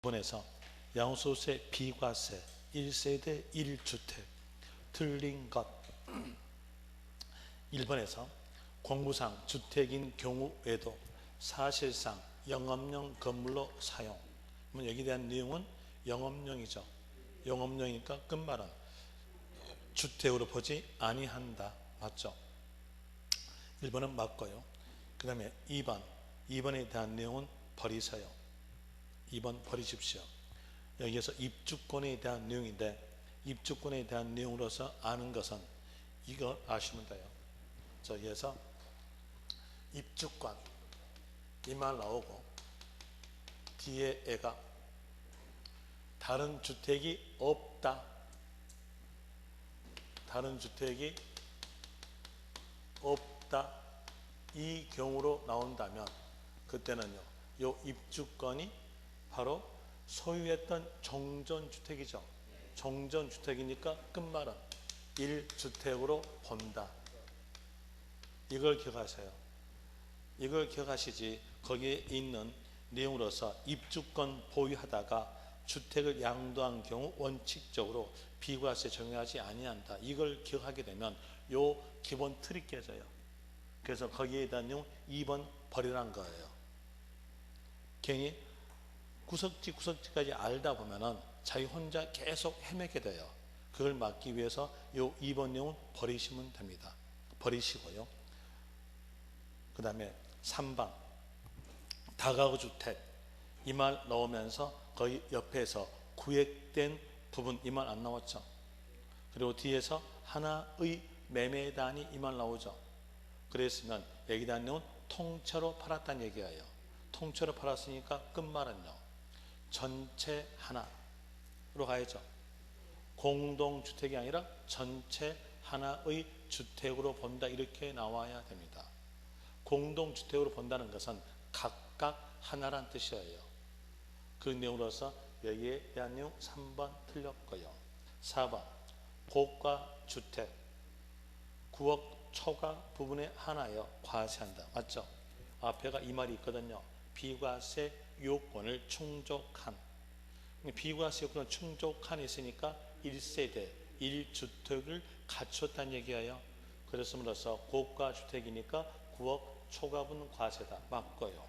1번에서 양도소득세 비과세 1세대 1주택 틀린 것. 1번에서 공부상 주택인 경우에도 사실상 영업용 건물로 사용. 여기에 대한 내용은 영업용이죠. 영업용이니까 끝말은 주택으로 보지 아니한다. 맞죠? 1번은 맞고요. 그 다음에 2번에 대한 내용은 버리세요. 2번 버리십시오. 여기에서 입주권에 대한 내용인데, 입주권에 대한 내용으로서 아는 것은 이거 아시면 돼요. 저기에서 입주권 이 말 나오고 뒤에 애가 다른 주택이 없다. 다른 주택이 없다. 이 경우로 나온다면 그때는요, 요 입주권이 바로 소유했던 정전주택이죠. 정전주택이니까 끝말은 1주택으로 본다. 이걸 기억하세요. 이걸 기억하시지, 거기에 있는 내용으로서 입주권 보유하다가 주택을 양도한 경우 원칙적으로 비과세 적용하지 아니한다. 이걸 기억하게 되면 요 기본 틀이 깨져요. 그래서 거기에 대한 내용 2번 버리라는 거예요. 괜히 구석지까지 알다 보면은 자기 혼자 계속 헤매게 돼요. 그걸 막기 위해서 요 2번 내용은 버리시면 됩니다. 버리시고요. 그 다음에 3번 다가구 주택 이 말 나오면서 거기 옆에서 구획된 부분 이 말 안 나왔죠. 그리고 뒤에서 하나의 매매단이 이 말 나오죠. 그랬으면 여기에 대한 내용은 통째로 팔았다는 얘기예요. 통째로 팔았으니까 끝말은요, 전체 하나로 가야죠. 공동주택이 아니라 전체 하나의 주택으로 본다. 이렇게 나와야 됩니다. 공동주택으로 본다는 것은 각각 하나란 뜻이에요. 그 내용으로서 여기에 대한 내용 3번 틀렸고요. 4번 고가주택 9억 초과 부분에 하나여 과세한다. 맞죠? 앞에가 이 말이 있거든요. 비과세 요건을 충족한. 비과세 요건을 충족한 있으니까 1세대 1주택을 갖췄다는 얘기예요. 그렇음으로써 고가주택이니까 9억 초과분 과세다. 맞고요.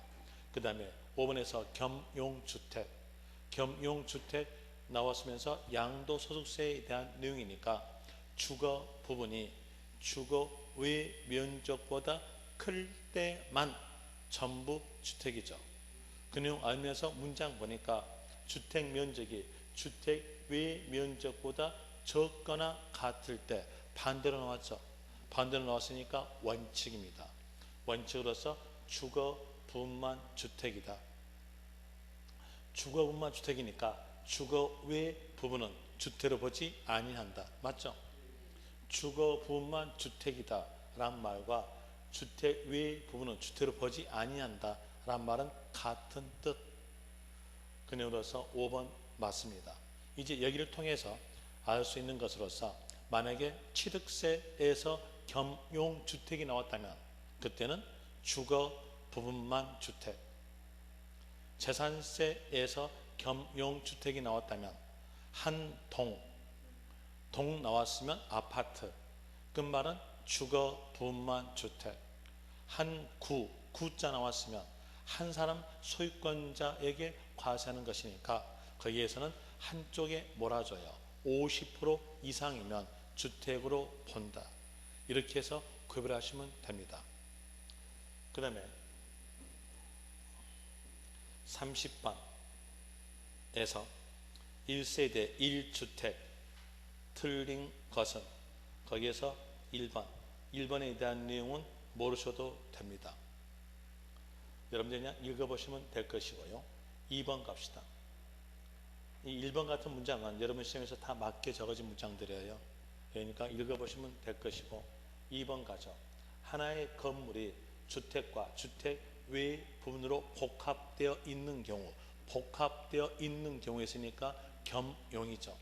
그 다음에 5번에서 겸용주택. 겸용주택 나왔으면서 양도소득세에 대한 내용이니까 주거 부분이 주거 외 면적보다 클 때만 전부 주택이죠. 그 내용 알면서 문장 보니까 주택 면적이 주택 외 면적보다 적거나 같을 때 반대로 나왔죠. 반대로 나왔으니까 원칙입니다. 원칙으로서 주거 부분만 주택이다. 주거 부분만 주택이니까 주거 외 부분은 주택으로 보지 아니한다. 맞죠? 주거 부분만 주택이다 라는 말과 주택 외 부분은 주택으로 보지 아니한다 라는 말은 같은 뜻. 그 내용으로서 5번 맞습니다. 이제 여기를 통해서 알 수 있는 것으로서 만약에 취득세에서 겸용주택이 나왔다면 그때는 주거 부분만 주택, 재산세에서 겸용주택이 나왔다면 한 동 나왔으면 아파트, 끝말은 주거 부분만 주택. 한 구자 나왔으면 한 사람 소유권자에게 과세하는 것이니까 거기에서는 한쪽에 몰아줘요. 50% 이상이면 주택으로 본다. 이렇게 해서 구별하시면 됩니다. 그 다음에 30번에서 1세대 1주택 틀린 것은 거기에서 1번에 대한 내용은 모르셔도 됩니다. 여러분들이 그냥 읽어보시면 될 것이고요. 2번 갑시다. 이 1번 같은 문장은 여러분 시험에서 다 맞게 적어진 문장들이에요. 그러니까 읽어보시면 될 것이고, 2번 가죠. 하나의 건물이 주택과 주택 외 부분으로 복합되어 있는 경우, 복합되어 있는 경우에 있으니까 겸용이죠.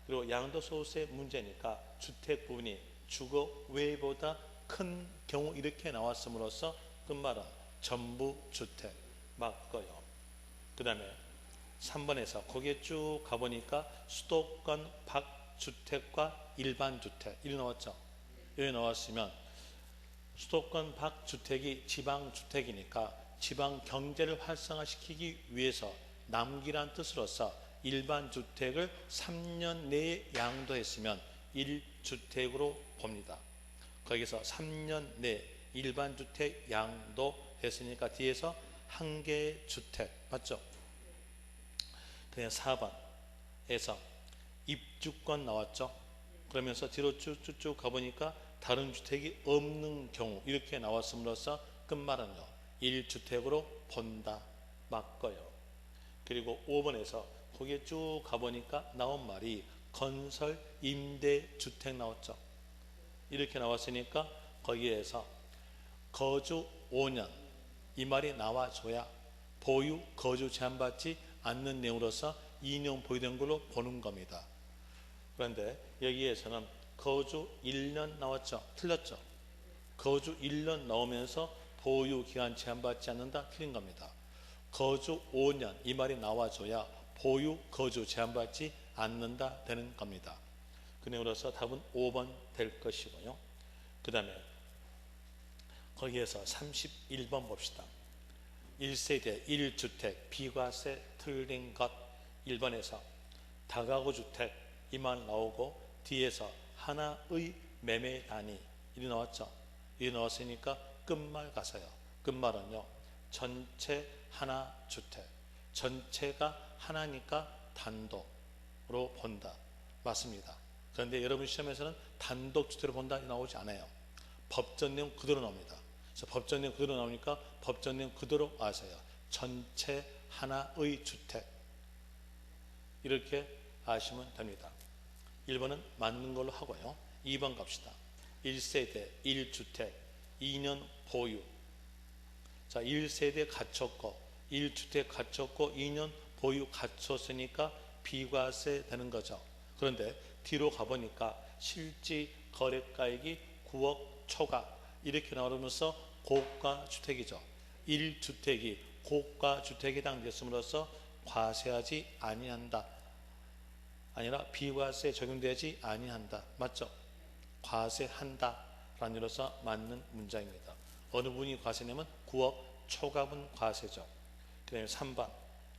그리고 양도소득세 문제니까 주택 부분이 주거 외보다 큰 경우 이렇게 나왔음으로써 끝말은 전부 주택 맞고요. 그 다음에 3번에서 거기에 쭉 가보니까 수도권 박주택과 일반주택 이리 나왔죠. 여기 나왔으면 수도권 박주택이 지방주택이니까 지방 경제를 활성화시키기 위해서 남기란 뜻으로서 일반주택을 3년 내에 양도했으면 1주택으로 봅니다. 거기서 3년 내 일반주택 양도했으니까 뒤에서 한 개의 주택 맞죠? 그냥 4번에서 입주권 나왔죠? 그러면서 뒤로 쭉쭉쭉 가보니까 다른 주택이 없는 경우 이렇게 나왔음으로써 끝말은요 1주택으로 본다 맞고요. 그리고 5번에서 거기에 쭉 가보니까 나온 말이 건설 임대주택 나왔죠. 이렇게 나왔으니까 거기에서 거주 5년 이 말이 나와줘야 보유 거주 제한받지 않는 내용으로서 2년 보유된 걸로 보는 겁니다. 그런데 여기에서는 거주 1년 나왔죠. 틀렸죠. 거주 1년 나오면서 보유 기간 제한받지 않는다 틀린 겁니다. 거주 5년 이 말이 나와줘야 보유 거주 제한받지 않는다 되는 겁니다. 그 내용으로서 답은 5번 될 것이고요. 그 다음에 거기에서 31번 봅시다. 1세대 1주택 비과세 틀린 것 1번에서 다가구 주택 이 말 나오고 뒤에서 하나의 매매 단위 이 나왔죠. 이 나왔으니까 끝말 가서요. 끝말은요 전체 하나 주택 전체가 하나니까 단독으로 본다 맞습니다. 그런데 여러분 시험에서는 단독 주택으로 본다 나오지 않아요. 법전 내용 그대로 나옵니다. 그래서 법전 내용 그대로 나오니까 법전 내용 그대로 아세요. 전체 하나의 주택 이렇게 아시면 됩니다. 1번은 맞는 걸로 하고요. 2번 갑시다. 1세대 1주택 2년 보유. 자 1세대 갖췄고 1주택 갖췄고 2년 보유 갖췄으니까 비과세 되는 거죠. 그런데 뒤로 가보니까 실지 거래가액이 9억 초과 이렇게 나오면서 고가주택이죠. 1주택이 고가주택에 해당됐음으로써 과세하지 아니한다. 아니라 비과세 적용되지 아니한다. 맞죠? 과세한다 라는 의미로서 맞는 문장입니다. 어느 분이 과세 내면 9억 초과분 과세죠. 그 다음에 3번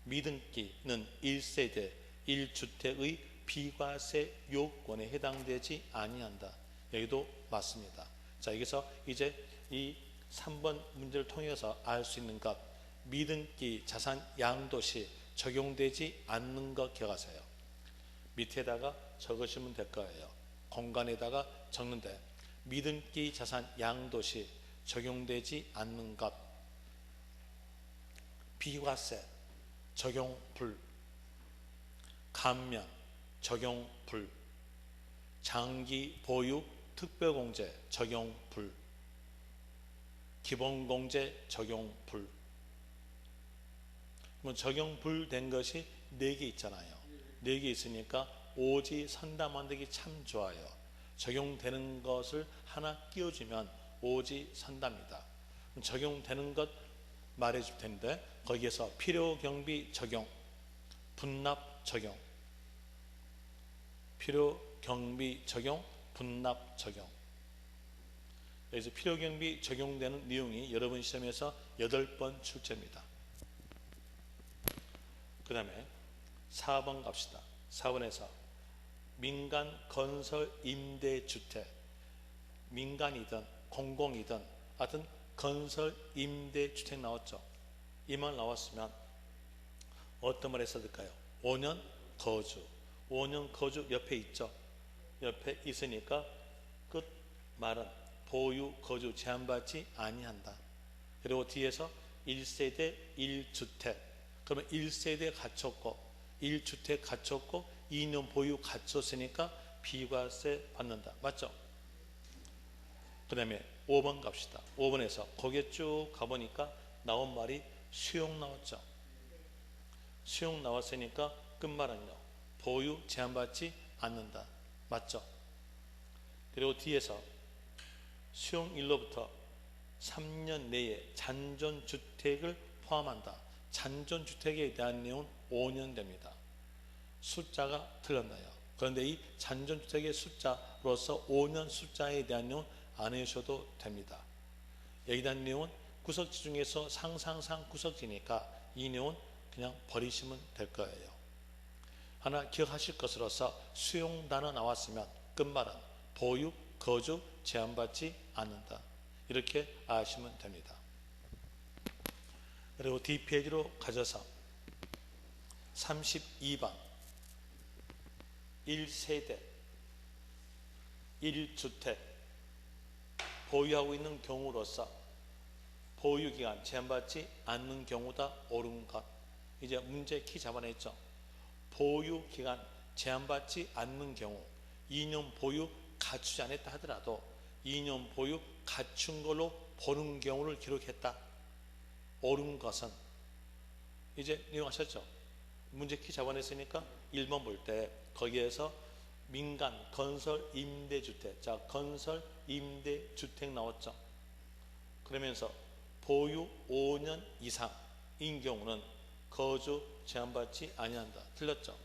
미등기는 1세대 1주택의 비과세 요건에 해당되지 아니한다. 여기도 맞습니다. 자 여기서 이제 이 3번 문제를 통해서 알 수 있는 것 미등기 자산 양도시 적용되지 않는 것 기억하세요. 밑에다가 적으시면 될 거예요. 공간에다가 적는데 미등기 자산 양도시 적용되지 않는 것 비과세 적용 불 감면 적용 불 장기 보유 특별공제 적용 불 기본공제 적용 불 적용 불 된 것이 4개 있잖아요. 4개 있으니까 오지 선다 만들기 참 좋아요. 적용되는 것을 하나 끼워주면 오지 선답니다. 적용되는 것 말해줄 텐데 거기에서 필요경비 적용 분납 적용 필요경비 적용 분납 적용 여기서 필요경비 적용되는 내용이 여러분 시험에서 8번 출제입니다. 그 다음에 4번 갑시다. 4번에서 민간 건설 임대주택 민간이든 공공이든 하여튼 건설 임대주택 나왔죠. 이 말 나왔으면 어떤 말 했어야 될까요? 5년 거주 5년 거주 옆에 있죠. 옆에 있으니까 끝 말은 보유 거주 제한받지 아니한다. 그리고 뒤에서 1세대 1주택 그러면 1세대 갖췄고 1주택 갖췄고 2년 보유 갖췄으니까 비과세 받는다. 맞죠? 그 다음에 5번 갑시다. 5번에서 거기에 쭉 가보니까 나온 말이 수용 나왔죠. 수용 나왔으니까 끝말은요 보유 제한받지 않는다. 맞죠? 그리고 뒤에서 수용일로부터 3년 내에 잔존주택을 포함한다. 잔존주택에 대한 내용은 5년 됩니다. 숫자가 틀렸나요? 그런데 이 잔존주택의 숫자로서 5년 숫자에 대한 내용은 안 해주셔도 됩니다. 여기에 대한 내용은 구석지 중에서 상상상 구석지니까 이 내용은 그냥 버리시면 될 거예요. 하나 기억하실 것으로서 수용 단어 나왔으면 끝말은 보유, 거주, 제한받지 않는다. 이렇게 아시면 됩니다. 그리고 뒷페이지로 가져서 32번 1세대 1주택 보유하고 있는 경우로서 보유기간 제한받지 않는 경우다 옳은 것. 이제 문제 키 잡아냈죠. 보유기간 제한받지 않는 경우 2년 보유 갖추지 않았다 하더라도 2년 보유 갖춘 걸로 보는 경우를 기록했다. 옳은 것은 이제 이용하셨죠. 문제 키 잡아냈으니까 1번 볼 때 거기에서 민간 건설 임대주택, 자 건설 임대주택 나왔죠. 그러면서 보유 5년 이상인 경우는 거주 제한받지 아니한다. 틀렸죠.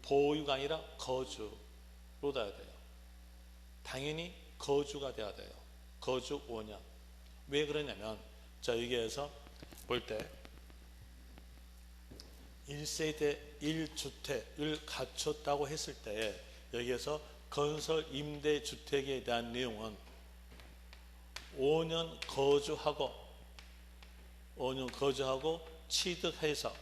보유가 아니라 거주로 돼야 돼요. 당연히 거주가 돼야 돼요. 거주 5년. 왜 그러냐면 자 여기에서 볼 때 1세대 1주택을 갖췄다고 했을 때 여기에서 건설 임대주택에 대한 내용은 5년 거주하고 취득해서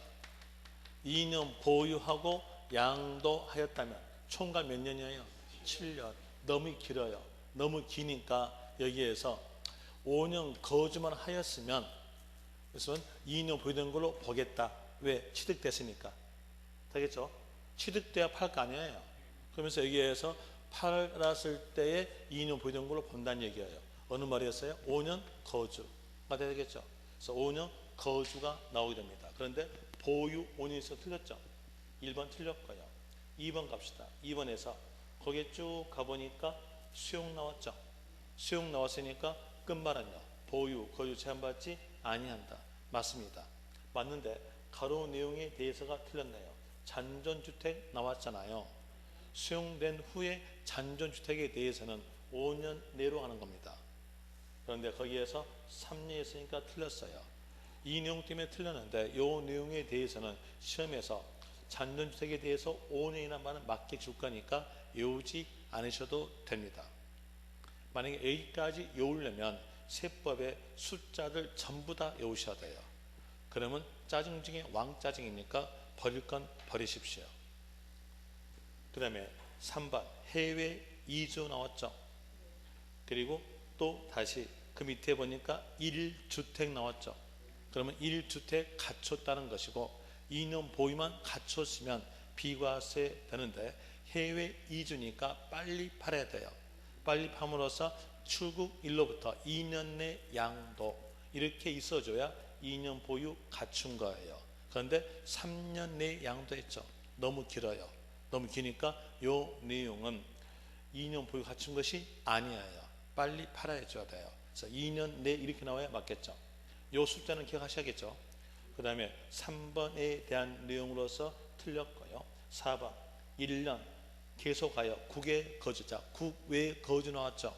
2년 보유하고 양도하였다면 총괄 몇 년이에요? 7년. 너무 길어요. 너무 기니까 여기에서 5년 거주만 하였으면 그래서 2년 보유된 걸로 보겠다. 왜? 취득됐으니까. 되겠죠? 취득돼야 팔 거 아니에요. 그러면서 여기에서 팔았을 때에 2년 보유된 걸로 본다는 얘기예요. 어느 말이었어요? 5년 거주가 되겠죠. 그래서 5년 거주가 나오게 됩니다. 그런데 보유 5년에서 틀렸죠. 1번 틀렸고요. 2번 갑시다. 2번에서 거기에 쭉 가보니까 수용 나왔죠. 수용 나왔으니까 끝말은요. 보유, 거주 제한받지 아니한다. 맞습니다. 맞는데 가로 내용에 대해서가 틀렸네요. 잔존주택 나왔잖아요. 수용된 후에 잔존주택에 대해서는 5년 내로 하는 겁니다. 그런데 거기에서 3년이 있으니까 틀렸어요. 이 내용 때문에 틀렸는데 이 내용에 대해서는 시험에서 잔존주택에 대해서 5년이나 말은 맞게 줄 거니까 외우지 않으셔도 됩니다. 만약에 여기까지 외우려면 세법의 숫자들 전부 다 외우셔야 돼요. 그러면 짜증 중에 왕짜증이니까 버릴 건 버리십시오. 그 다음에 3번 해외 이주 나왔죠. 그리고 또 다시 그 밑에 보니까 1주택 나왔죠. 그러면 1주택 갖췄다는 것이고 2년 보유만 갖췄으면 비과세 되는데 해외 이주니까 빨리 팔아야 돼요. 빨리 팜으로써 출국일로부터 2년 내 양도 이렇게 있어줘야 2년 보유 갖춘 거예요. 그런데 3년 내 양도했죠. 너무 길어요. 너무 기니까 요 내용은 2년 보유 갖춘 것이 아니에요. 빨리 팔아야 줘야 돼요. 그래서 2년 내 이렇게 나와야 맞겠죠. 요 숫자는 기억하셔야겠죠. 그 다음에 3번에 대한 내용으로서 틀렸고요. 4번 1년 계속하여 국외 거주자, 국외 거주 나왔죠.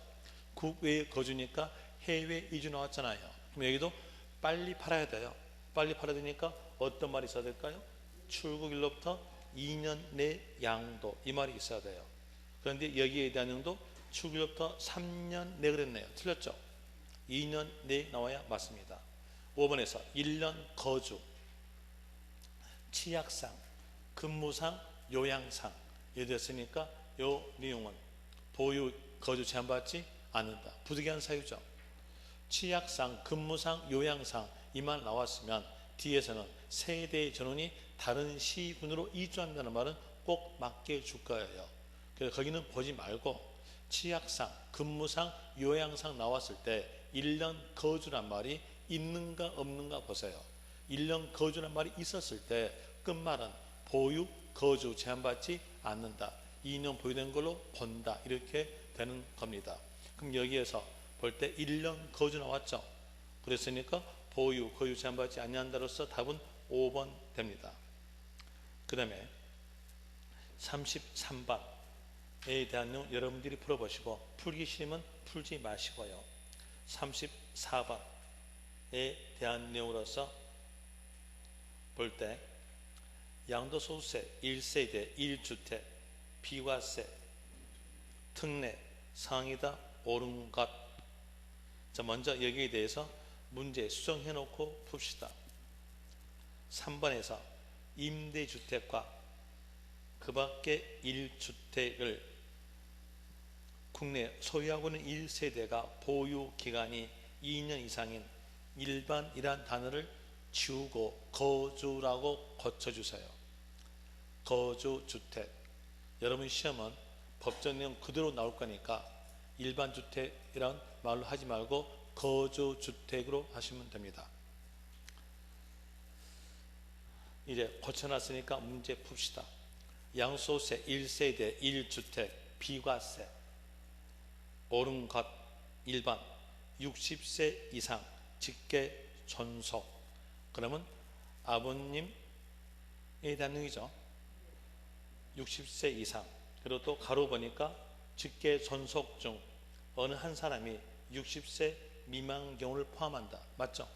국외 거주니까 해외 이주 나왔잖아요. 그럼 여기도 빨리 팔아야 돼요. 빨리 팔아야 되니까 어떤 말이 있어야 될까요? 출국일로부터 2년 내 양도 이 말이 있어야 돼요. 그런데 여기에 대한 내용도 출국일로부터 3년 내 그랬네요. 틀렸죠? 2년 내 나와야 맞습니다. 5번에서 1년 거주 치약상, 근무상, 요양상 이랬으니까 요 내용은 보유, 거주 제한받지 않는다. 부득이한 사유죠. 치약상, 근무상, 요양상 이 말 나왔으면 뒤에서는 세대의 전원이 다른 시군으로 이주한다는 말은 꼭 맞게 줄 거예요. 그래서 거기는 보지 말고 치약상, 근무상, 요양상 나왔을 때 1년 거주란 말이 있는가 없는가 보세요. 1년 거주란 말이 있었을 때 끝말은 보유, 거주 제한받지 않는다. 2년 보유된 걸로 본다. 이렇게 되는 겁니다. 그럼 여기에서 볼 때 1년 거주 나왔죠. 그랬으니까 보유, 거주 제한받지 아니한다로서 답은 5번 됩니다. 그 다음에 33번에 대한 내용 여러분들이 풀어보시고 풀기 싫으면 풀지 마시고요. 34번에 대한 내용으로서 볼 때 양도소득세 1세대 1주택 비과세 특례 상이다 옳은 것. 자, 먼저 여기에 대해서 문제 수정해 놓고 풉시다. 3번에서 임대주택과 그 밖에 1주택을 국내 소유하고 있는 1세대가 보유기간이 2년 이상인 일반이란 단어를 지우고 거주라고 고쳐주세요. 거주주택. 여러분 시험은 법정 내용 그대로 나올 거니까 일반주택이란 말로 하지 말고 거주주택으로 하시면 됩니다. 이제 고쳐놨으니까 문제 풉시다. 양도소득세 1세대 1주택 비과세 옳은 것 1번 60세 이상 직계 존속. 그러면 아버님에 대한 얘기죠. 60세 이상. 그리고 또 가로 보니까 직계 존속 중 어느 한 사람이 60세 미만 경우를 포함한다. 맞죠?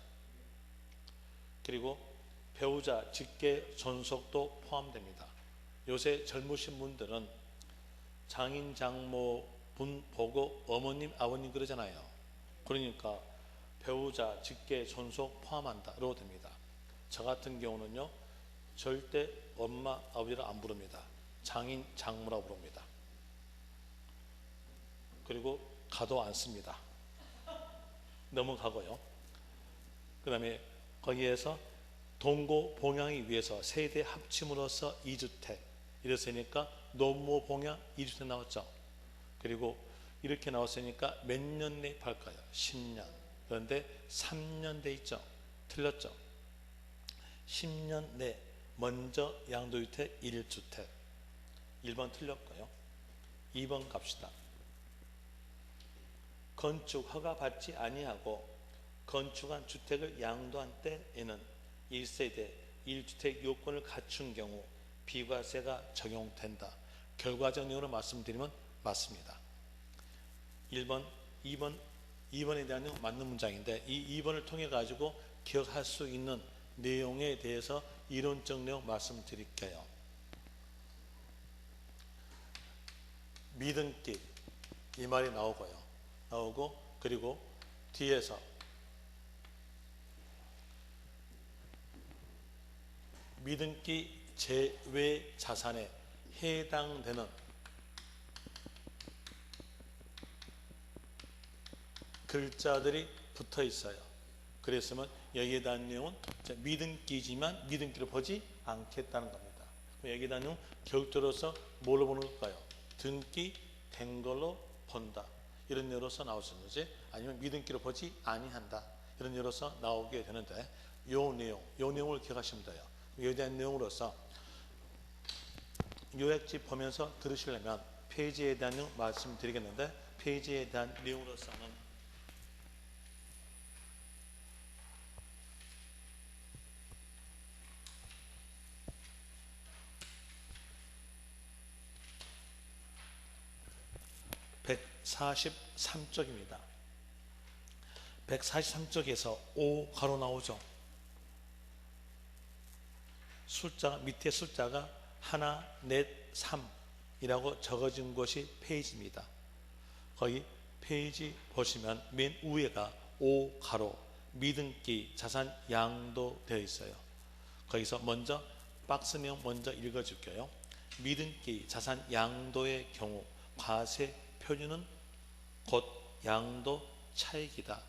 그리고 배우자 직계 존속도 포함됩니다. 요새 젊으신 분들은 장인 장모 분 보고 어머님 아버님 그러잖아요. 그러니까 배우자 직계 존속 포함한다 이러고 됩니다. 저 같은 경우는요 절대 엄마 아버지를 안 부릅니다. 장인 장모라고 부릅니다. 그리고 가도 안 씁니다. 넘어가고요. 그 다음에 거기에서 동거 봉양이 위해서 세대 합침으로써 2주택 이랬으니까 노모 봉양 2주택 나왔죠. 그리고 이렇게 나왔으니까 몇 년 내에 팔까요? 10년. 그런데 3년 돼 있죠. 틀렸죠. 10년 내 먼저 양도주택 1주택. 1번 틀렸고요. 2번 갑시다. 건축 허가 받지 아니하고 건축한 주택을 양도한 때에는 1세대 1주택 요건을 갖춘 경우 비과세가 적용된다. 결과적 내용으로 말씀드리면 맞습니다. 1번, 2번에 대한 내용 맞는 문장인데 이 2번을 통해 가지고 기억할 수 있는 내용에 대해서 이론적 내용 말씀드릴게요. 미등기 이 말이 나오고 그리고 뒤에서 미등기 제외 자산에 해당되는 글자들이 붙어 있어요. 그랬으면 여기에 대한 내용은 미등기지만 미등기를 보지 않겠다는 겁니다. 여기에 대한 내용은 결도로서 뭘로 보는 걸까요? 등기 된 걸로 본다. 이런 예로서 나올 수 있는 거지. 아니면 미등기로 보지 아니한다. 이런 예로서 나오게 되는데 요 내용을 기억하시면 돼요. 여기에 대한 내용으로서 요약집 보면서 들으시려면 페이지에 대한 내용 말씀드리겠는데 페이지에 대한 내용으로서는 143쪽입니다. 143쪽에서 5 가로 나오죠. 숫자 밑에 숫자가 하나, 넷, 3이라고 적어진 곳이 페이지입니다. 거기 페이지 보시면 맨 위에가 5 가로 미등기 자산 양도 되어 있어요. 거기서 먼저 박스 내용 먼저 읽어줄게요. 미등기 자산 양도의 경우 과세 표준은 곧 양도 차익이다.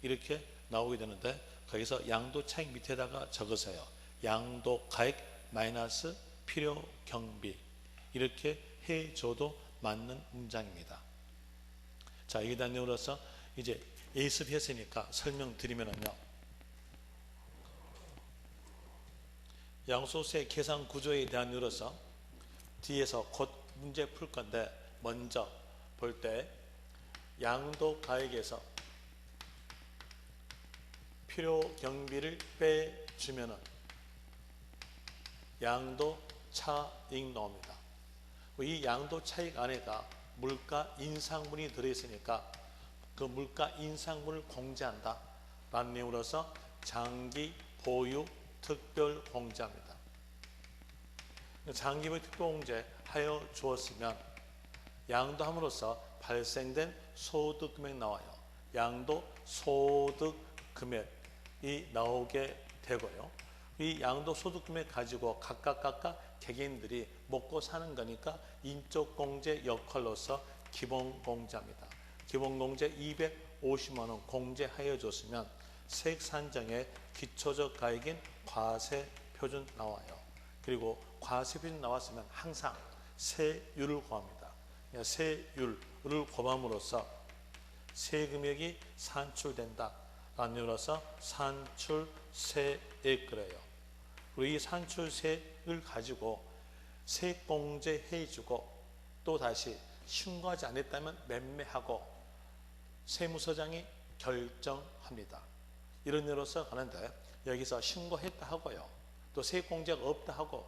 이렇게 나오게 되는데 거기서 양도 차익 밑에다가 적으세요. 양도 가액 마이너스 필요 경비 이렇게 해줘도 맞는 문장입니다. 자, 여기에 대한 내용으로서 이제 예습했으니까 설명드리면요. 양도세 계산 구조에 대한 내용으로서 뒤에서 곧 문제 풀 건데 먼저 볼 때 양도 가액에서 필요 경비를 빼주면은 양도 차익 나옵니다. 이 양도 차익 안에가 물가 인상분이 들어있으니까 그 물가 인상분을 공제한다 라는 내용으로서 장기 보유 특별 공제합니다. 장기 보유 특별 공제 하여 주었으면 양도함으로써 발생된 소득 금액 나와요. 양도 소득 금액이 나오게 되고요. 이 양도 소득 금액 가지고 각각 개개인들이 먹고 사는 거니까 인적 공제 역할로서 기본 공제합니다. 기본 공제 250만 원 공제하여 줬으면 세액 산정에 기초적 가액인 과세 표준 나와요. 그리고 과세 표준 나왔으면 항상 세율을 구합니다. 세율을 구함으로써 세금액이 산출된다 라는 의미로서 산출세액 그래요. 그리고 이 산출세액을 가지고 세액공제 해주고 또 다시 신고하지 않았다면 매매하고 세무서장이 결정합니다. 이런 의미로서 가는데 여기서 신고했다 하고요. 또 세액공제가 없다 하고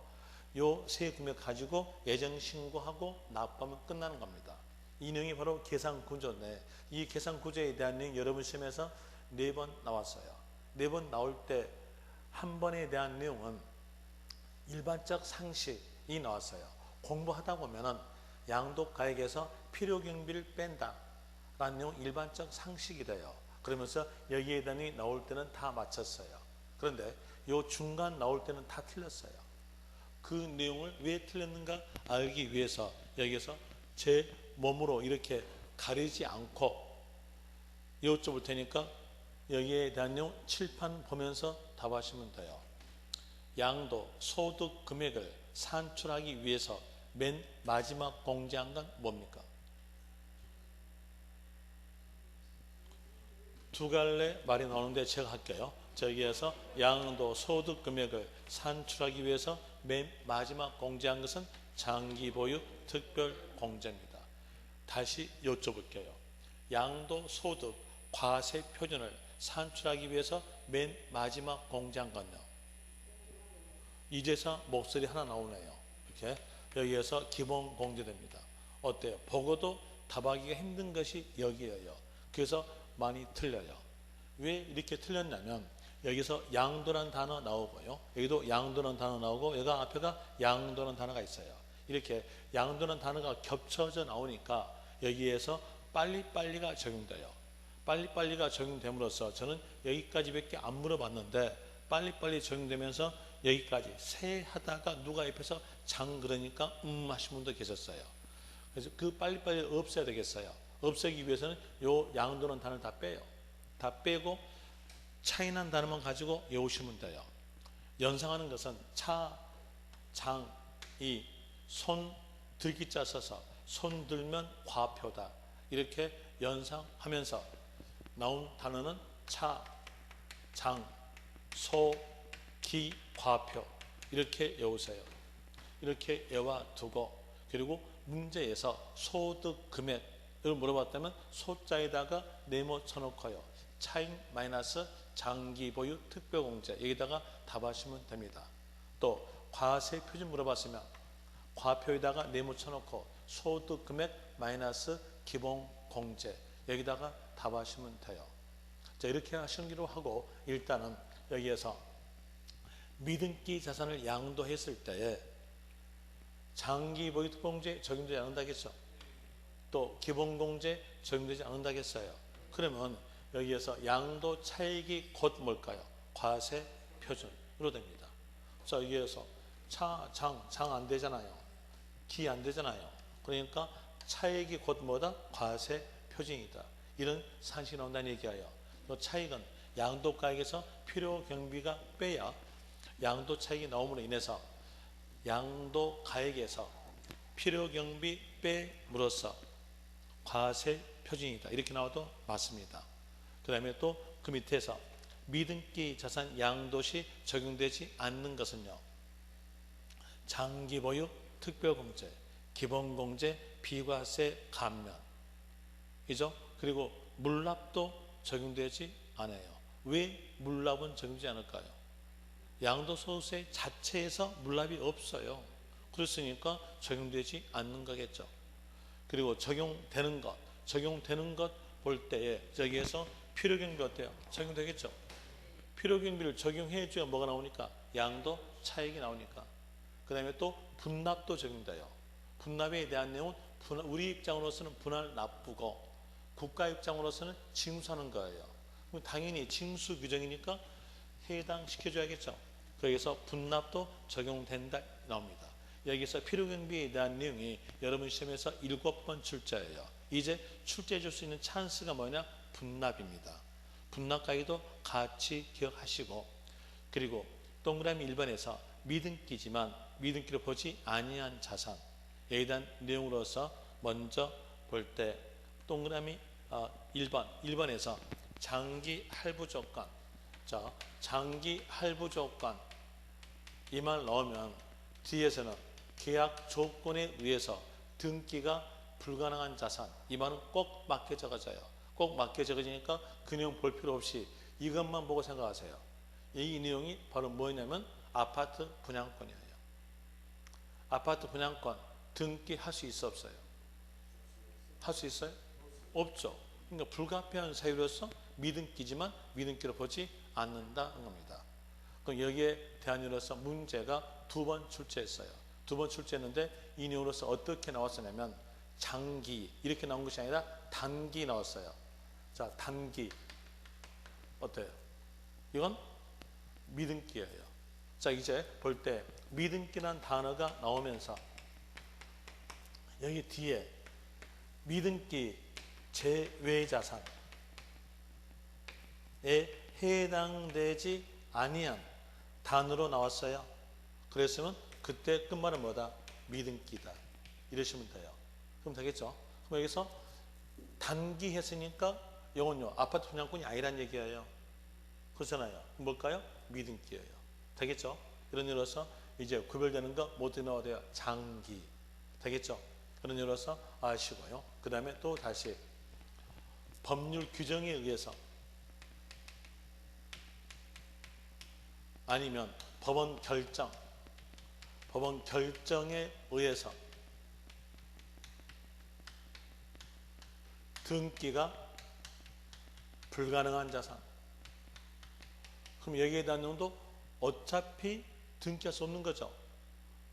요 세금액 가지고 예정 신고하고 납부하면 끝나는 겁니다. 이 내용이 바로 계산구조인데 이 계산구조에 대한 내용 여러분 시험에서 4번 나왔어요. 4번 나올 때 한 번에 대한 내용은 일반적 상식이 나왔어요. 공부하다 보면은 양도가액에서 필요경비를 뺀다 라는 내용 일반적 상식이 돼요. 그러면서 여기에 대한 내용이 나올 때는 다 맞췄어요. 그런데 요 중간 나올 때는 다 틀렸어요. 그 내용을 왜 틀렸는가 알기 위해서 여기서 제 몸으로 이렇게 가리지 않고 여쭤볼 테니까 여기에 대한 내용 칠판 보면서 답하시면 돼요. 양도 소득 금액을 산출하기 위해서 맨 마지막 공제한 건 뭡니까? 두 갈래 말이 나오는데 제가 할게요. 저기에서 양도 소득 금액을 산출하기 위해서 맨 마지막 공제한 것은 장기 보유 특별 공제입니다. 다시 여쭤볼게요. 양도 소득 과세 표준을 산출하기 위해서 맨 마지막 공제한 건요. 이제서 목소리 하나 나오네요. 이렇게 여기에서 기본 공제됩니다. 어때요? 보고도 답하기가 힘든 것이 여기예요. 그래서 많이 틀려요. 왜 이렇게 틀렸냐면 여기서 양도라는 단어 나오고요. 여기도 양도라는 단어 나오고 여기 앞에가 양도라는 단어가 있어요. 이렇게 양도라는 단어가 겹쳐져 나오니까 여기에서 빨리빨리가 적용돼요. 빨리빨리가 적용됨으로써 저는 여기까지밖에 안 물어봤는데 빨리빨리 적용되면서 여기까지 세 하다가 누가 옆에서 장 그러니까 하신 분도 계셨어요. 그래서 그 빨리빨리 없애야 되겠어요. 없애기 위해서는 요 양도라는 단어를 다 빼요. 다 빼고 차이난 단어만 가지고 외우시면 돼요. 연상하는 것은 차, 장, 이, 손, 들기자 써서 손 들면 과표다. 이렇게 연상하면서 나온 단어는 차, 장, 소, 기, 과표 이렇게 외우세요. 이렇게 외워두고 그리고 문제에서 소득 금액을 물어봤다면 소자에다가 네모 쳐놓고요. 차익 마이너스 장기 보유 특별공제 여기다가 답하시면 됩니다. 또 과세 표준 물어봤으면 과표에다가 네모 쳐놓고 소득 금액 마이너스 기본 공제 여기다가 답하시면 돼요. 자, 이렇게 하시기로 하고 일단은 여기에서 미등기 자산을 양도했을 때에 장기 보유 특별공제 적용되지 않는다겠죠. 또 기본공제 적용되지 않는다겠어요. 그러면 여기에서 양도 차익이 곧 뭘까요? 과세 표준으로 됩니다. 자, 여기에서 장 안 되잖아요. 기 안 되잖아요. 그러니까 차익이 곧 뭐다? 과세 표준이다. 이런 산식이 나온다는 얘기예요. 이 차익은 양도가액에서 필요경비가 빼야 양도 차익이 나옴으로 인해서 양도가액에서 필요경비 빼므로써 과세 표준이다. 이렇게 나와도 맞습니다. 그 다음에 또 그 밑에서 미등기 자산 양도시 적용되지 않는 것은요. 장기보유 특별공제, 기본공제, 비과세 감면 이죠? 그리고 물납도 적용되지 않아요. 왜 물납은 적용되지 않을까요? 양도소득세 자체에서 물납이 없어요. 그랬으니까 적용되지 않는 거겠죠. 그리고 적용되는 것 볼 때에 여기에서 필요경비 어때요? 적용되겠죠. 필요경비를 적용해줘야 뭐가 나오니까? 양도 차익이 나오니까. 그 다음에 또 분납도 적용돼요. 분납에 대한 내용은 우리 입장으로서는 분할 납부고 국가 입장으로서는 징수하는 거예요. 그럼 당연히 징수 규정이니까 해당시켜줘야겠죠. 거기서 분납도 적용된다 나옵니다. 여기서 필요경비에 대한 내용이 여러분 시험에서 7번 출제예요. 이제 출제해 줄 수 있는 찬스가 뭐냐? 분납입니다. 분납가액도 같이 기억하시고, 그리고 동그라미 1번에서 미등기지만 미등기로 보지 아니한 자산, 여기에 대한 내용으로서 먼저 볼 때 동그라미 1번에서 장기 할부 조건, 자, 장기 할부 조건 이 말 넣으면 뒤에서는 계약 조건에 의해서 등기가 불가능한 자산, 이 말은 꼭 맞게 적어져요. 꼭 맞게 적어지니까 그 내용 볼 필요 없이 이것만 보고 생각하세요. 이 내용이 바로 뭐냐면 아파트 분양권이에요. 아파트 분양권 등기할 수 있어 없어요? 할 수 있어요? 없죠. 그러니까 불가피한 사유로서 미등기지만 미등기로 보지 않는다는 겁니다. 그럼 여기에 대한 이유로서 문제가 2번 출제했어요. 2번 출제했는데 이 내용으로서 어떻게 나왔었냐면 장기 이렇게 나온 것이 아니라 단기 나왔어요. 자, 단기 어때요? 이건 미등기예요. 자, 이제 볼 때 미등기란 단어가 나오면서 여기 뒤에 미등기 제외자산에 해당되지 아니한 단어로 나왔어요. 그랬으면 그때 끝말은 뭐다? 미등기다. 이러시면 돼요. 그럼 되겠죠? 그럼 여기서 단기 했으니까 이건요 아파트 분양권이 아니란 얘기예요. 그렇잖아요. 뭘까요? 미등기예요. 되겠죠? 이런 일로서 이제 구별되는 거 모두 넣어야 돼요. 장기. 되겠죠? 그런 일로서 아시고요. 그 다음에 또 다시 법률 규정에 의해서 아니면 법원 결정에 의해서 등기가 불가능한 자산. 그럼 여기에 대한 내용도 어차피 등기할 수 없는 거죠.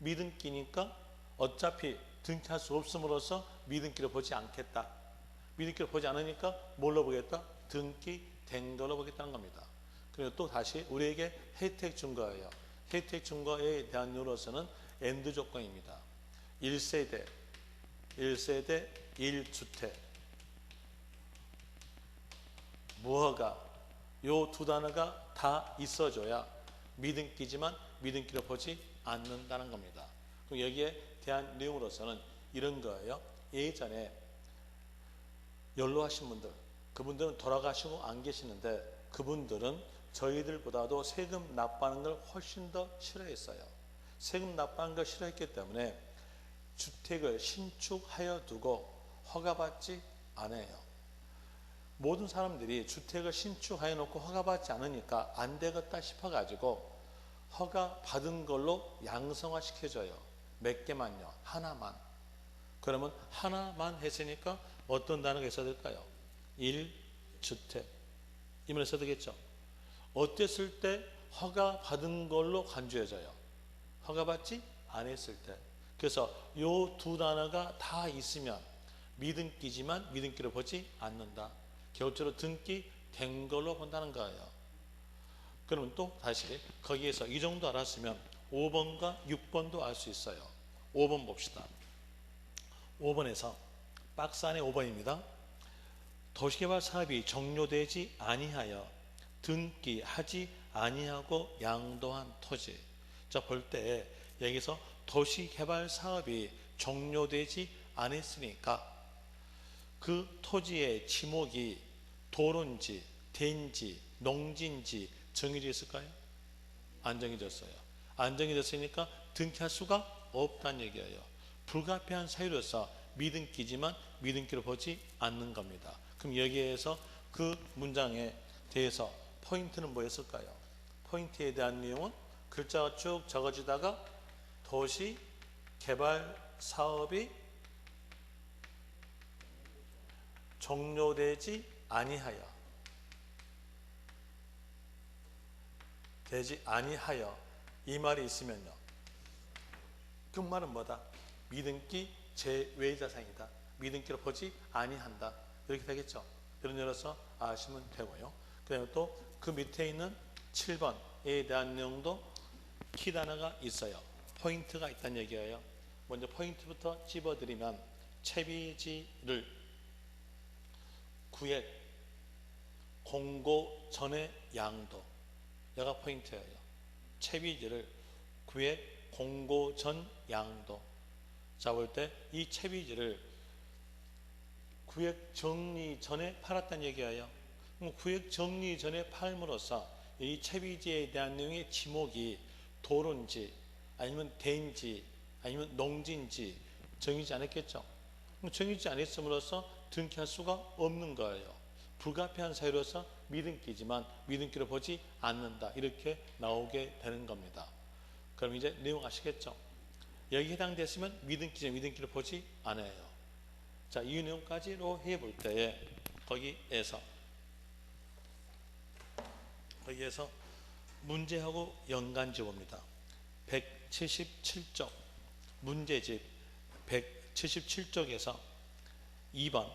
미등기니까 어차피 등기할 수 없음으로써 미등기를 보지 않겠다. 미등기를 보지 않으니까 뭘로 보겠다? 등기된 걸로 보겠다는 겁니다. 그리고 또 다시 우리에게 혜택 준 거예요. 혜택 준 거에 대한 이유로서는 엔드 조건입니다. 1세대, 1주택, 무허가 요 두 단어가 다 있어줘야 미등기지만 미등기로 보지 않는다는 겁니다. 그럼 여기에 대한 내용으로서는 이런 거예요. 예전에 연로하신 분들, 그분들은 돌아가시고 안 계시는데 그분들은 저희들보다도 세금 납부하는 걸 훨씬 더 싫어했어요. 세금 납부하는 걸 싫어했기 때문에 주택을 신축하여 두고 허가받지 않아요. 모든 사람들이 주택을 신축하여 놓고 허가받지 않으니까 안 되겠다 싶어가지고 허가 받은 걸로 양성화 시켜줘요. 몇 개만요? 하나만. 그러면 하나만 했으니까 어떤 단어가 있어야 될까요? 1주택. 이 말을 써야 되겠죠. 어땠을 때 허가 받은 걸로 간주해져요? 허가받지 않았을 때. 그래서 요 두 단어가 다 있으면 미등기지만 미등기로 보지 않는다. 결국적으로 등기된 걸로 본다는 거예요. 그러면 또 다시 거기에서 이 정도 알았으면 5번과 6번도 알 수 있어요. 5번 봅시다. 5번에서 박스 안에 5번입니다. 도시개발 사업이 종료되지 아니하여 등기하지 아니하고 양도한 토지. 자, 볼 때 여기서 도시개발 사업이 종료되지 않았으니까 그 토지의 지목이 도로인지 대인지 농지인지 정해져 있을까요? 안 정해졌어요. 안 정해졌으니까 등기할 수가 없다는 얘기예요. 불가피한 사유로서 미등기지만 미등기로 보지 않는 겁니다. 그럼 여기에서 그 문장에 대해서 포인트는 뭐였을까요? 포인트에 대한 내용은 글자가 쭉 적어지다가 도시 개발 사업이 종료되지 아니하여 이 말이 있으면요, 그 말은 뭐다? 미등기 제외자산이다. 미등기로 보지 아니한다. 이렇게 되겠죠. 이런 의미로서 아시면 되고요. 그 다음에 또 그 밑에 있는 7번에 대한 내용도 키 단어가 있어요. 포인트가 있다는 얘기예요. 먼저 포인트부터 찝어드리면, 채비지를 구획 공고 전의 양도, 여가 포인트예요. 채비지를 구획 공고 전 양도. 자, 볼 때 이 채비지를 구획 정리 전에 팔았다는 얘기예요. 그럼 구획 정리 전에 팔므로써 이 채비지에 대한 내용의 지목이 도로인지 아니면 대인지 아니면 농지인지 정해지지 않았겠죠. 그럼 정해지지 않았음으로써 등기할 수가 없는 거예요. 불가피한 사유로서 미등기지만 미등기로 보지 않는다. 이렇게 나오게 되는 겁니다. 그럼 이제 내용 아시겠죠? 여기 해당됐으면 미등기지 미등기로 보지 않아요. 자, 이 내용까지로 해볼 때에 거기에서 문제하고 연관지 봅니다. 177쪽 문제집 177쪽에서 2번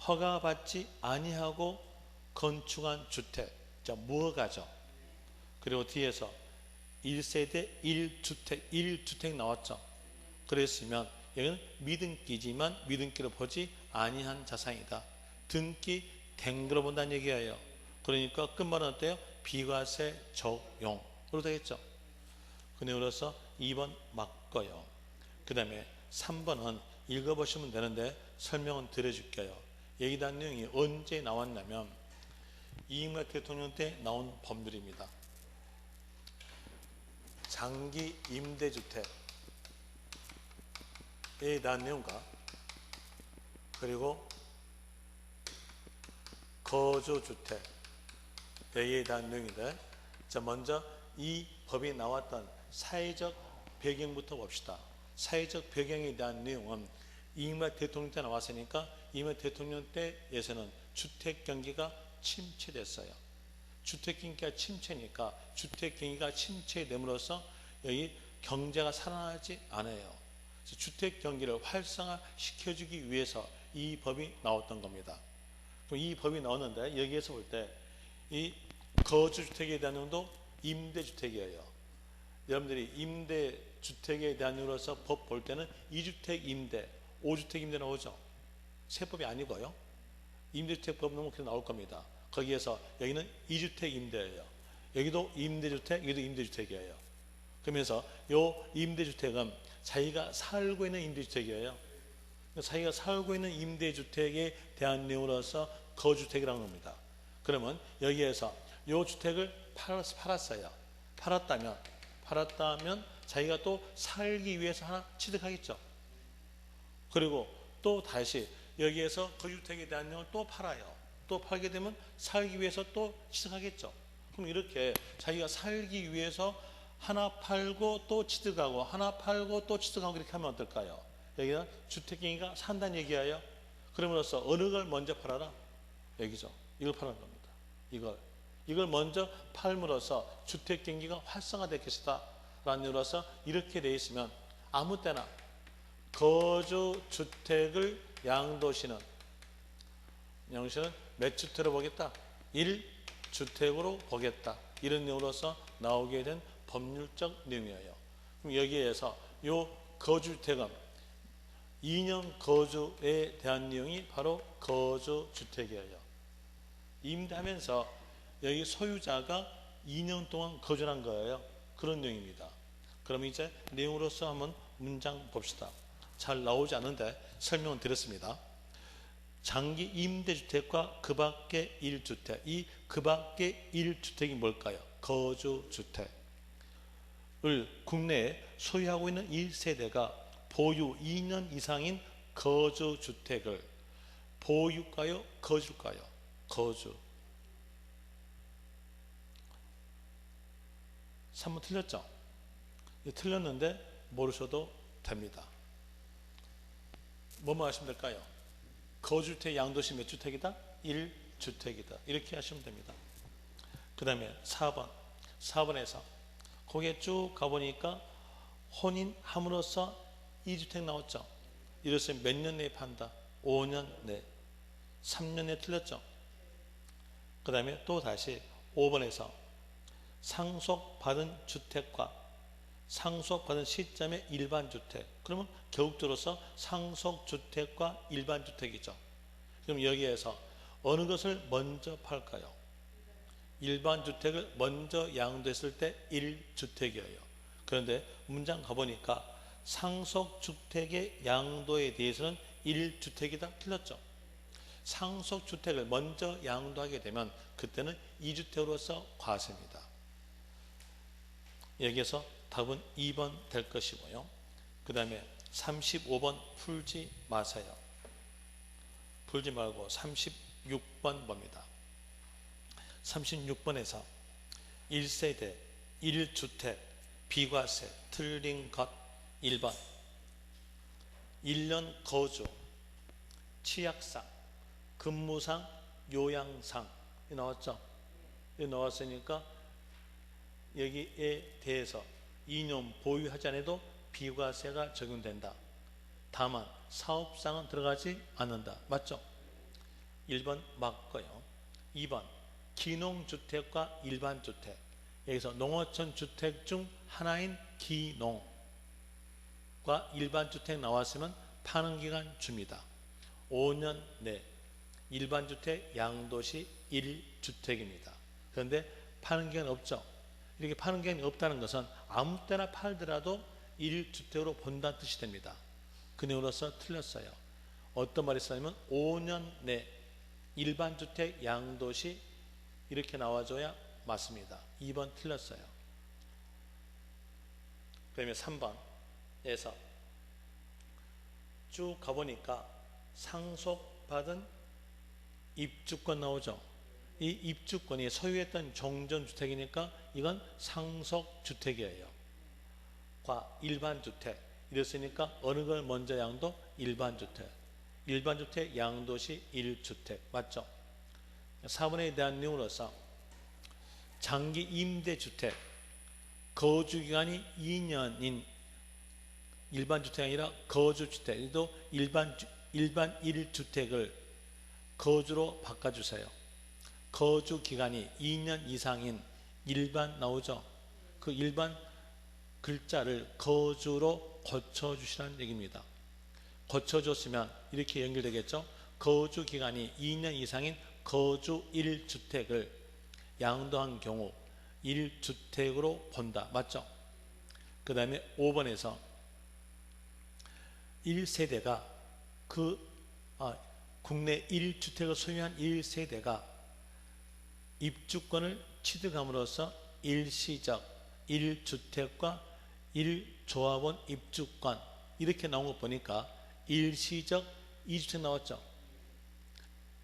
허가받지 아니하고 건축한 주택. 자, 무허가죠. 그리고 뒤에서 1세대 1주택 나왔죠. 그랬으면 여기는 미등기지만 미등기로 보지 아니한 자산이다. 등기 된 거로 본다는 얘기예요. 그러니까 끝말은 어때요? 비과세 적용으로 되겠죠. 그 내용으로서 2번 맞고요. 그 다음에 3번은 읽어보시면 되는데 설명은 드려줄게요. 여기 대한 내용이 언제 나왔냐면 이명박 대통령 때 나온 법률입니다. 장기 임대주택에 대한 내용과 그리고 거주주택에 대한 내용인데, 자, 먼저 이 법이 나왔던 사회적 배경부터 봅시다. 사회적 배경에 대한 내용은 이명박 대통령 때 나왔으니까 이명박 대통령 때에서는 주택 경기가 침체됐어요. 주택 경기가 침체니까 주택 경기가 침체됨으로써 여기 경제가 살아나지 않아요. 주택 경기를 활성화시켜주기 위해서 이 법이 나왔던 겁니다. 그럼 이 법이 나왔는데 여기에서 볼 때 이 거주주택에 대한 내용도 임대주택이에요. 여러분들이 임대주택에 대한 내용으로서 법 볼 때는 2주택 임대, 5주택 임대 나오죠. 세법이 아니고요. 임대주택법 넣으면 그렇게 나올 겁니다. 거기에서 여기는 2주택 임대예요. 여기도 임대주택, 여기도 임대주택이에요. 그러면서 요 임대주택은 자기가 살고 있는 임대주택이에요. 자기가 살고 있는 임대주택에 대한 내용으로서 거주택이라는 겁니다. 그러면 여기에서 요 주택을 팔았어요. 팔았다면 자기가 또 살기 위해서 하나 취득하겠죠. 그리고 또 다시 여기에서 거주택에 대한 내용을 또 팔아요. 또 팔게 되면 살기 위해서 또 취득하겠죠. 그럼 이렇게 자기가 살기 위해서 하나 팔고 또 취득하고 하나 팔고 또 취득하고 이렇게 하면 어떨까요? 여기는 주택경기가 산다는 얘기예요. 그러므로써 어느 걸 먼저 팔아라? 여기죠. 이걸 팔아는 겁니다. 이걸 먼저 팔므로써 주택경기가 활성화될 것이다 라는 이유로서 이렇게 되어 있으면 아무 때나 거주주택을 양도시는 몇 주택으로 보겠다? 1주택으로 보겠다. 이런 내용으로서 나오게 된 법률적 내용이에요. 그럼 여기에서 이 거주주택은 2년 거주에 대한 내용이 바로 거주주택이에요. 임대하면서 여기 소유자가 2년 동안 거주한 거예요. 그런 내용입니다. 그럼 이제 내용으로서 한번 문장 봅시다. 잘 나오지 않는데 설명을 드렸습니다. 장기 임대주택과 그 밖의 1주택, 이 그 밖의 1주택이 뭘까요? 거주주택을 국내에 소유하고 있는 1세대가 보유 2년 이상인 거주주택을 보유일까요? 거주일까요? 거주. 3번 틀렸죠? 틀렸는데 모르셔도 됩니다. 뭐만 하시면 될까요? 거주주택 양도시 몇 주택이다? 1주택이다. 이렇게 하시면 됩니다. 그 다음에 4번. 4번에서 거기에 쭉 가보니까 혼인함으로써 2주택 나왔죠. 이랬으면 몇 년 내에 판다? 5년 내. 3년 내에 틀렸죠. 그 다음에 또 다시 5번에서 상속받은 주택과 상속받은 시점의 일반주택. 그러면 겨욱들어서 상속주택과 일반주택이죠. 그럼 여기에서 어느 것을 먼저 팔까요? 일반주택을 먼저 양도했을 때 1주택이에요. 그런데 문장 가보니까 상속주택의 양도에 대해서는 1주택이다. 틀렸죠. 상속주택을 먼저 양도하게 되면 그때는 2주택으로서 과세입니다. 여기에서 답은 2번 될 것이고요. 그 다음에 35번 풀지 마세요. 풀지 말고 36번 봅니다. 36번에서 1세대 1주택 비과세 틀린 것 1번 1년 거주 치약상 근무상 요양상 나왔죠. 이 나왔으니까 여기에 대해서 2년 보유하지 않아도 비과세가 적용된다. 다만 사업상은 들어가지 않는다. 맞죠? 1번 맞고요. 2번 기농주택과 일반주택. 여기서 농어촌 주택 중 하나인 기농과 일반주택 나왔으면 파는 기간 줍니다. 5년 내 일반주택 양도시 1주택입니다. 그런데 파는 기간 없죠. 이렇게 파는 기간이 없다는 것은 아무 때나 팔더라도 1주택으로 본다는 뜻이 됩니다. 그 내용으로서 틀렸어요. 어떤 말이 있었냐면 5년 내 일반주택 양도시 이렇게 나와줘야 맞습니다. 2번 틀렸어요. 그러면 3번에서 쭉 가보니까 상속받은 입주권 나오죠. 이 입주권이 소유했던 종전주택이니까 이건 상속주택이에요. 과 일반주택 이랬으니까 어느 걸 먼저 양도? 일반주택. 일반주택 양도시 1주택 맞죠? 4번에 대한 내용으로서 장기 임대주택 거주기간이 2년인 일반주택이 아니라 거주주택 또 일반 1주택을 거주로 바꿔주세요. 거주기간이 2년 이상인 일반 나오죠. 그 일반 글자를 거주로 고쳐주시라는 얘기입니다. 고쳐줬으면 이렇게 연결되겠죠. 거주기간이 2년 이상인 거주 1주택을 양도한 경우 1주택으로 본다. 맞죠? 그 다음에 5번에서 1세대가 국내 1주택을 소유한 1세대가 입주권을 취득함으로써 일시적 1주택과 1조합원 입주권 이렇게 나온 거 보니까 일시적 2주택 나왔죠.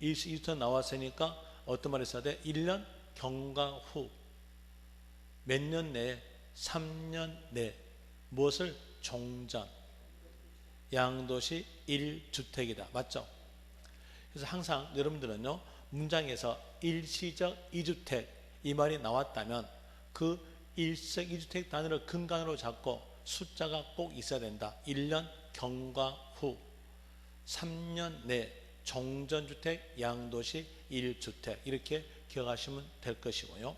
일시 2주택 나왔으니까 어떤 말을 써야 돼? 1년 경과 후 몇 년 내에 3년 내 무엇을 종전 양도시 1주택이다. 맞죠? 그래서 항상 여러분들은요 문장에서 일시적 2주택 이 말이 나왔다면 그 일시적 2주택 단위를 근간으로 잡고 숫자가 꼭 있어야 된다. 1년 경과 후 3년 내 종전주택 양도시 1주택 이렇게 기억하시면 될 것이고요.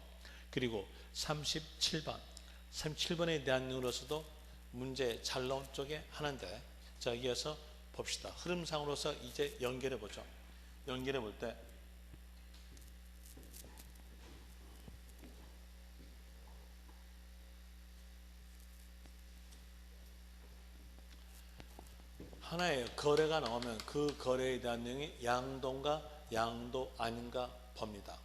그리고 37번에 대한 내용으로서도 문제 잘 나온 쪽에 하나인데 자 여기에서 봅시다. 흐름상으로서 이제 연결해 보죠. 연결해 볼 때 하나의 거래가 나오면 그 거래에 대한 내용이 양도인가 양도 아닌가 봅니다.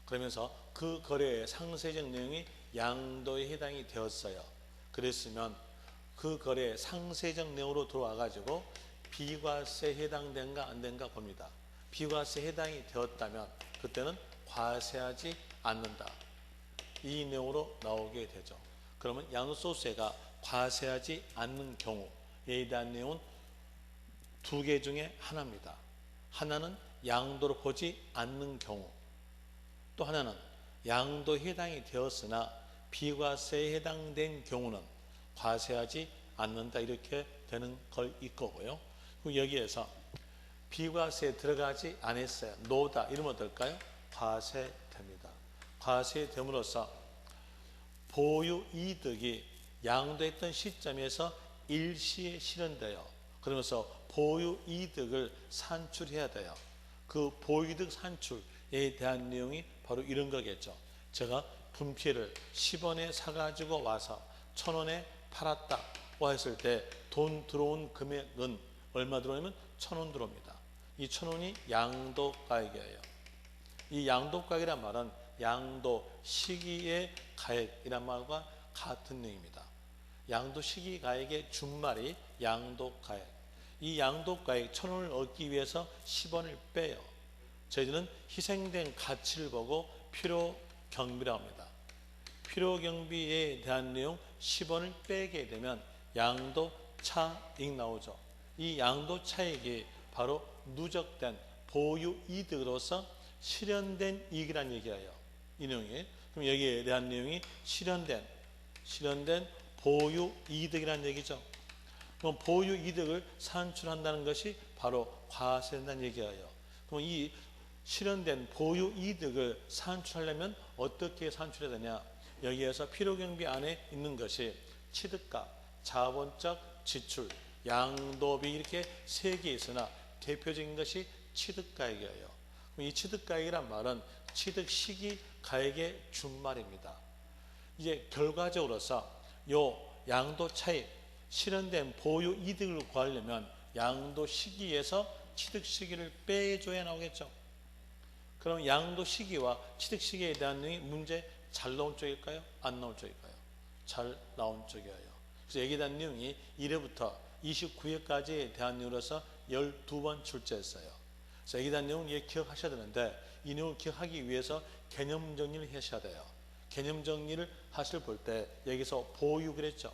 그러면서 그 거래의 상세적 내용이 양도에 해당이 되었어요. 그랬으면 그 거래의 상세적 내용으로 들어와 가지고 비과세에 해당된가 안 된가 봅니다. 비과세에 해당이 되었다면 그때는 과세하지 않는다. 이 내용으로 나오게 되죠. 그러면 양도소득세가 과세하지 않는 경우에 대한 내용은 두 개 중에 하나입니다. 하나는 양도로 보지 않는 경우, 또 하나는 양도에 해당이 되었으나 비과세에 해당된 경우는 과세하지 않는다, 이렇게 되는 걸 있고요. 그리고 여기에서 비과세에 들어가지 않았어요, 노다, 이러면 어떨까요? 과세됩니다. 과세됨으로써 보유 이득이 양도했던 시점에서 일시에 실현돼요. 그러면서 보유 이득을 산출해야 돼요. 그 보유 이득 산출에 대한 내용이 바로 이런 거겠죠. 제가 분필을 10원에 사가지고 와서 1000원에 팔았다고 했을 때 돈 들어온 금액은 얼마 들어오냐면 1000원 들어옵니다. 이 1000원이 양도가액이에요. 이 양도가액이란 말은 양도 시기의 가액이란 말과 같은 내용입니다. 양도 시기 가액의 준말이 양도가액. 이 양도가액 1000원을 얻기 위해서 10원을 빼요. 저희들은 희생된 가치를 보고 필요경비라고 합니다. 필요경비에 대한 내용 10원을 빼게 되면 양도차익 나오죠. 이 양도차익이 바로 누적된 보유이득으로서 실현된 이익이라는 얘기예요. 이 내용이. 그럼 여기에 대한 내용이 실현된 보유이득이라는 얘기죠. 그럼 보유이득을 산출한다는 것이 바로 과세된다는 얘기예요. 그럼 이 실현된 보유이득을 산출하려면 어떻게 산출해야 되냐? 여기에서 필요경비 안에 있는 것이 취득가, 자본적 지출, 양도비, 이렇게 세 개 있으나 대표적인 것이 취득가액이에요. 이 취득가액이란 말은 취득 시기 가액의 준말입니다. 이제 결과적으로서 요 양도 차익, 실현된 보유 이득을 구하려면 양도 시기에서 취득 시기를 빼줘야 나오겠죠. 그럼 양도 시기와 취득 시기에 대한 내용이 문제 잘 나온 쪽일까요? 안 나온 쪽일까요? 잘 나온 쪽이에요. 그래서 여기에 대한 내용이 1회부터 29회까지에 대한 내용으로서 12번 출제했어요. 그래서 여기에 대한 내용을 기억하셔야 되는데, 이 내용을 기억하기 위해서 개념 정리를 하셔야 돼요. 개념 정리를 하실 볼 때 여기서 보유 그랬죠.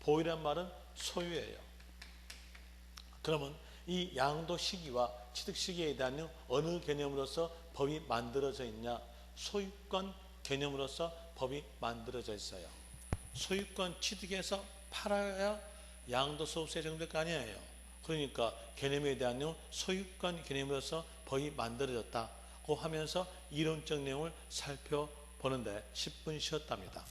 보유란 말은 소유예요. 그러면 이 양도 시기와 취득 시기에 대한 어느 개념으로서 법이 만들어져 있냐? 소유권 개념으로서 법이 만들어져 있어요. 소유권 취득해서 팔아야 양도소득세 정도일 거 아니에요. 그러니까 개념에 대한 내용, 소유권 개념으로서 법이 만들어졌다고 하면서 이론적 내용을 살펴보는데 10분 쉬었답니다.